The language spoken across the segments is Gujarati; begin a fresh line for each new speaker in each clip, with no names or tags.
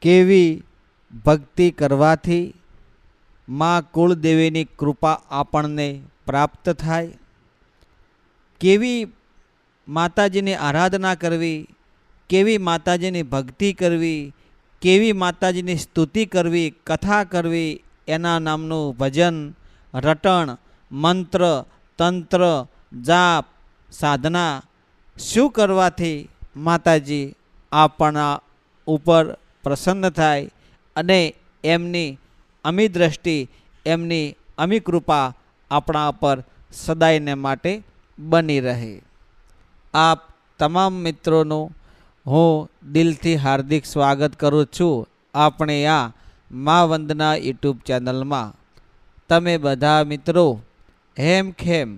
કેવી ભક્તિ કરવાથી માં કુળદેવીની કૃપા આપણને પ્રાપ્ત થાય, કેવી માતાજીની આરાધના કરવી, કેવી માતાજીની ભક્તિ કરવી, કેવી માતાજીની સ્તુતિ કરવી, કથા કરવી, એના નામનું ભજન, રટણ, મંત્ર, તંત્ર, જાપ, સાધના શું કરવાથી માતાજી આપણા ઉપર પ્રસન્ન થાય અને એમની અમી દ્રષ્ટિ, એમની અમી કૃપા આપણા પર સદાયને માટે બની રહે. આપ તમામ મિત્રોનું હું દિલથી હાર્દિક સ્વાગત કરું છું આપણે આ મા વંદના યુટ્યુબ ચેનલમાં. તમે બધા મિત્રો હેમખેમ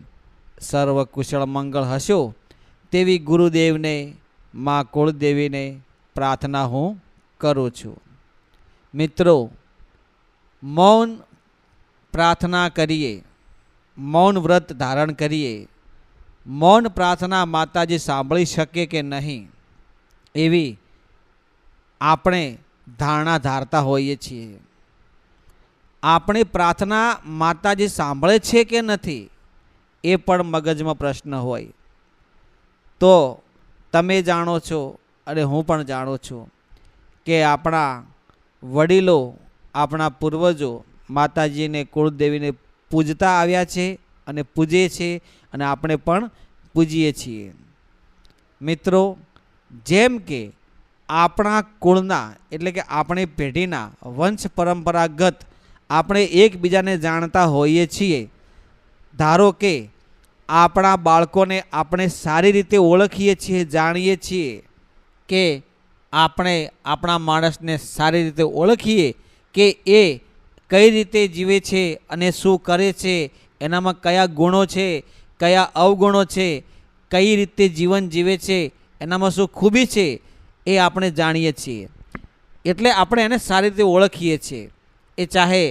સર્વ કુશળ મંગળ હશો તેવી ગુરુદેવને, મા કુળદેવીને પ્રાર્થના હું કરું છું. મિત્રો, મૌન પ્રાર્થના કરીએ, મૌન વ્રત ધારણ કરીએ, મૌન પ્રાર્થના માતાજી સાંભળી શકે કે નહીં એવી આપણે ધારણા ધારતા હોઈએ છીએ. આપણી પ્રાર્થના માતાજી સાંભળે છે કે નથી એ પણ મગજમાં પ્રશ્ન હોય. તો તમે જાણો છો અને હું પણ જાણું છું કે આપણા વડીલો, આપણા પૂર્વજો માતાજીને, કુળદેવીને પૂજતા આવ્યા છે અને પૂજે છે અને આપણે પણ પૂજીએ છીએ. મિત્રો, જેમ કે આપણા કુળના એટલે કે આપણી પેઢીના વંશ પરંપરાગત આપણે એકબીજાને જાણતા હોઈએ છીએ. ધારો કે આપણા બાળકોને આપણે સારી રીતે ઓળખીએ છીએ, જાણીએ છીએ કે આપણે આપણા માણસને સારી રીતે ઓળખીએ કે એ કઈ રીતે જીવે છે અને શું કરે છે, એનામાં કયા ગુણો છે, કયા અવગુણો છે, કઈ રીતે જીવન જીવે છે, એનામાં શું ખૂબી છે એ આપણે જાણીએ છીએ. એટલે આપણે એને સારી રીતે ઓળખીએ છીએ. એ ચાહે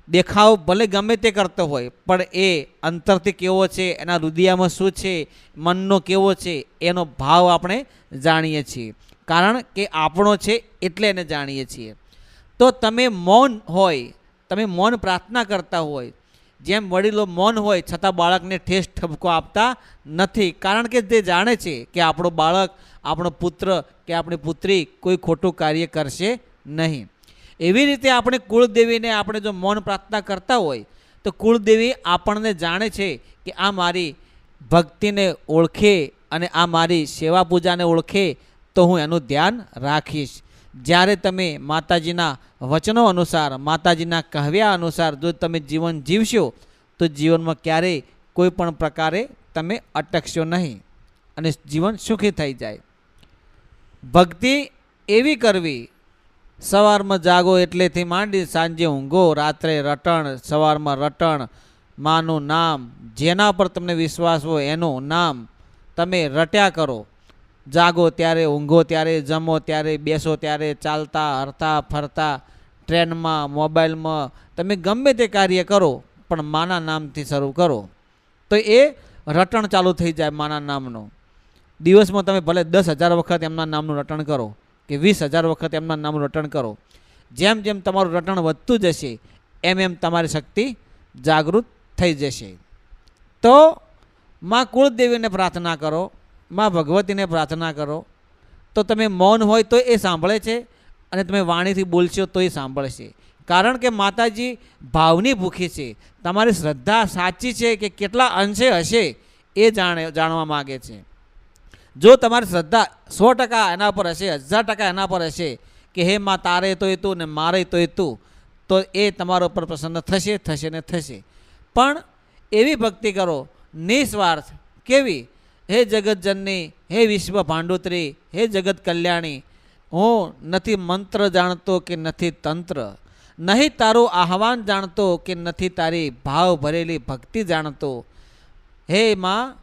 દેખાવ ભલે ગમે તે કરતો હોય પણ એ અંતરથી કેવો છે, એના હૃદયમાં શું છે, મનનો કેવો છે, એનો ભાવ આપણે જાણીએ છીએ. કારણ કે આપણો છે એટલે એને જાણીએ છીએ. તો તમે મૌન હોય, તમે મૌન પ્રાર્થના કરતા હોય, જેમ વડીલો મૌન હોય છતાં બાળકને ઠેસ ઠપકો આપતા નથી. કારણ કે તે જાણે છે કે આપણો બાળક, આપણો પુત્ર કે આપણી પુત્રી કોઈ ખોટું કાર્ય કરશે નહીં. એવી રીતે આપણે કુળદેવીને આપણે જો મૌન પ્રાર્થના કરતા હોય તો કુળદેવી આપણને જાણે છે કે આ મારી ભક્તિને ઓળખે અને આ મારી સેવા પૂજાને ઓળખે તો હું એનું ધ્યાન રાખીશ. જ્યારે તમે માતાજીના વચનો અનુસાર, માતાજીના કહેવ્યા અનુસાર જો તમે જીવન જીવશો તો જીવનમાં ક્યારેય કોઈ પણ પ્રકારે તમે અટકશો નહીં અને જીવન સુખી થઈ જાય. ભક્તિ એવી કરવી, સવારમાં જાગો એટલેથી માંડી સાંજે ઊંઘો, રાત્રે રટણ, સવારમાં રટણ, માનું નામ, જેના પર તમને વિશ્વાસ હોય એનું નામ તમે રટ્યા કરો. જાગો ત્યારે, ઊંઘો ત્યારે, જમો ત્યારે, બેસો ત્યારે, ચાલતા, હરતા ફરતા, ટ્રેનમાં, મોબાઈલમાં, તમે ગમે તે કાર્ય કરો પણ માના નામથી શરૂ કરો તો એ રટણ ચાલુ થઈ જાય માના નામનું. દિવસમાં તમે ભલે 10,000 વખત એમના નામનું રટણ કરો કે 20,000 વખત એમના નામનું રટણ કરો. જેમ જેમ તમારું રટણ વધતું જશે એમ એમ તમારી શક્તિ જાગૃત થઈ જશે. તો માં કુળદેવીને પ્રાર્થના કરો, માં ભગવતીને પ્રાર્થના કરો. તો તમે મૌન હોય તો એ સાંભળે છે અને તમે વાણીથી બોલશો તો એ સાંભળશે. કારણ કે માતાજી ભાવની ભૂખી છે. તમારી શ્રદ્ધા સાચી છે કે કેટલા અંશે હશે એ જાણવા માગે છે. જો તમારી શ્રદ્ધા 100% એના પર હશે, 1000% એના પર હશે કે હે માં તારે તો એ તું ને મારે તો એ તું, તો એ તમારા ઉપર પ્રસન્ન થશે, થશે ને થશે. પણ એવી ભક્તિ કરો નિસ્વાર્થ. કેવી? હે જગતજનની, હે વિશ્વ ભાંડુત્રી, હે જગત કલ્યાણી, હું નથી મંત્ર જાણતો કે નથી તંત્ર, નહીં તારું આહવાન જાણતો કે નથી તારી ભાવ ભરેલી ભક્તિ જાણતો. હે માં,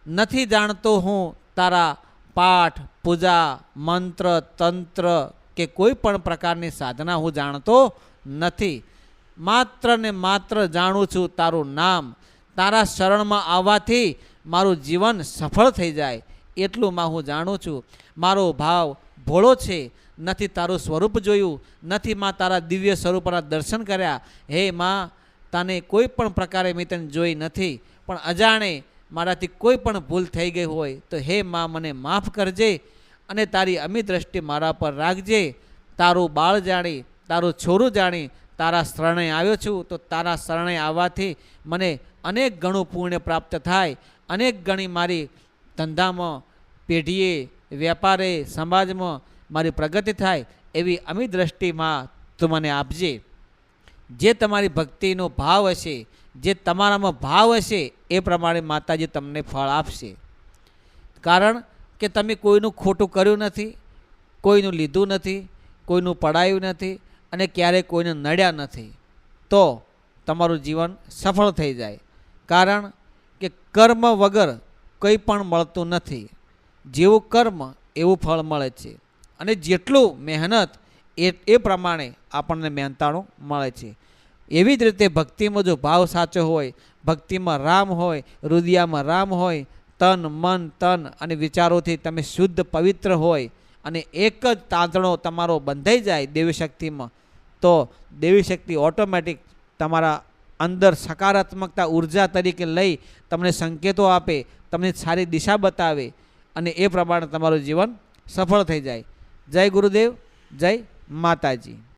નથી જાણતો હું તારા પાઠ, પૂજા, મંત્ર, તંત્ર કે કોઈ પણ પ્રકારની સાધના હું જાણતો નથી. માત્ર ને માત્ર જાણું છું તારું નામ. તારા શરણમાં આવવાથી મારું જીવન સફળ થઈ જાય એટલું માં હું જાણું છું. મારો ભાવ ભોળો છે, નથી તારું સ્વરૂપ જોયું, નથી માં તારા દિવ્ય સ્વરૂપના દર્શન કર્યા. હે માં, તને કોઈ પણ પ્રકારે મેં તને જોઈ નથી, પણ અજાણે મારાથી કોઈ પણ ભૂલ થઈ ગઈ હોય તો હે માં મને માફ કરજે અને તારી અમી દ્રષ્ટિ મારા પર રાખજે. તારું બાળ જાણી, તારું છોરું જાણી તારા શરણે આવ્યો છું, તો તારા શરણે આવવાથી મને અનેક ગણું પુણ્ય પ્રાપ્ત થાય, અનેક ગણી મારી ધંધામાં, પેઢીએ, વેપારે, સમાજમાં મારી પ્રગતિ થાય એવી અમી દ્રષ્ટિમાં તું મને આપજે. જે તમારી ભક્તિનો ભાવ હશે, જે તમારામાં ભાવ હશે એ પ્રમાણે માતાજી તમને ફળ આપશે. કારણ કે તમે કોઈનું ખોટું કર્યું નથી, કોઈનું લીધું નથી, કોઈનું પડાયું નથી અને ક્યારેય કોઈને નડ્યા નથી, તો તમારું જીવન સફળ થઈ જાય. કારણ કે કર્મ વગર કંઈ પણ મળતું નથી. જેવું કર્મ એવું ફળ મળે છે અને જેટલું મહેનત એ પ્રમાણે આપણને મહેનતાણું મળે છે. એવી જ રીતે ભક્તિમાં જો ભાવ સાચો હોય, ભક્તિમાં રામ હોય, હૃદયમાં રામ હોય, તન મન તન અને વિચારોથી તમે શુદ્ધ પવિત્ર હોય અને એક જ તાંતણો તમારો બંધાઈ જાય દેવી શક્તિમાં, તો દેવી શક્તિ ઓટોમેટિક તમારા અંદર સકારાત્મકતા ઉર્જા તરીકે લઈ તમને સંકેતો આપે, તમને સારી દિશા બતાવે અને એ પ્રમાણે તમારું જીવન સફળ થઈ જાય. જય ગુરુદેવ, જય માતાજી.